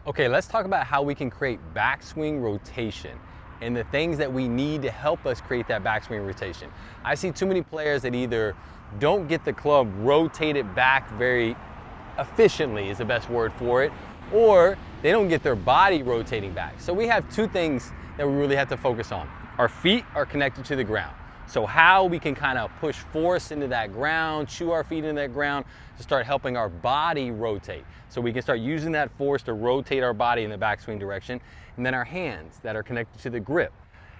Okay, let's talk about how we can create backswing rotation and the things that we need to help us create that backswing rotation. I see too many players that either don't get the club rotated back very efficiently is the best word for it, or they don't get their body rotating back. So we have two things that we really have to focus on. Our feet are connected to the ground. So how we can kind of push force into that ground, chew our feet into that ground to start helping our body rotate. So we can start using that force to rotate our body in the backswing direction. And then our hands that are connected to the grip.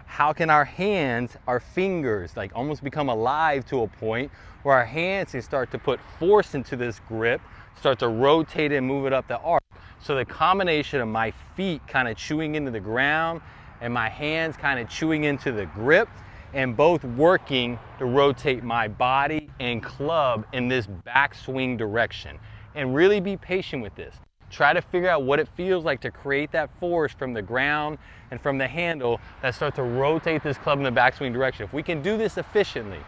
How can our hands, our fingers, like almost become alive to a point where our hands can start to put force into this grip, start to rotate and move it up the arc. So the combination of my feet kind of chewing into the ground and my hands kind of chewing into the grip, and both working to rotate my body and club in this backswing direction. And really be patient with this. Try to figure out what it feels like to create that force from the ground and from the handle that starts to rotate this club in the backswing direction. If we can do this efficiently,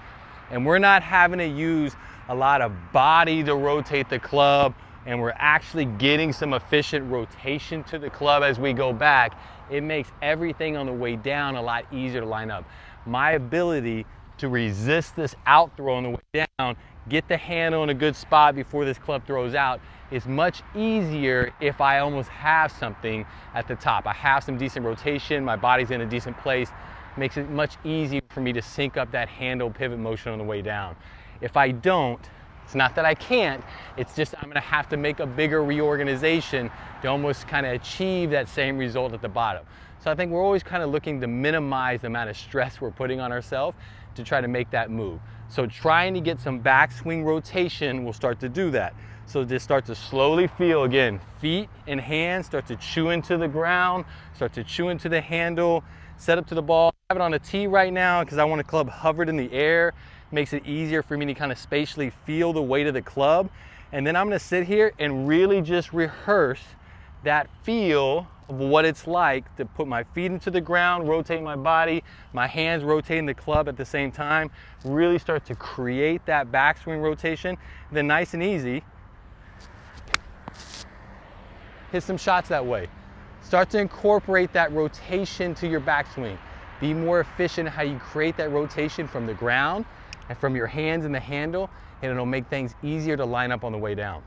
and we're not having to use a lot of body to rotate the club, and we're actually getting some efficient rotation to the club as we go back, it makes everything on the way down a lot easier to line up. My ability to resist this out throw on the way down, get the handle in a good spot before this club throws out, is much easier if I almost have something at the top. I have some decent rotation, my body's in a decent place, makes it much easier for me to sync up that handle pivot motion on the way down. If I don't, it's not that I can't, it's just I'm gonna have to make a bigger reorganization to almost kind of achieve that same result at the bottom. So I think we're always kind of looking to minimize the amount of stress we're putting on ourselves to try to make that move. So trying to get some backswing rotation will start to do that. So just start to slowly feel, again, feet and hands start to chew into the ground, start to chew into the handle, set up to the ball. I have it on a tee right now because I want the club hovered in the air. Makes it easier for me to kind of spatially feel the weight of the club. And then I'm gonna sit here and really just rehearse that feel of what it's like to put my feet into the ground, rotate my body, my hands rotating the club at the same time, really start to create that backswing rotation. Then nice and easy, hit some shots that way. Start to incorporate that rotation to your backswing. Be more efficient in how you create that rotation from the ground and from your hands and the handle, and it'll make things easier to line up on the way down.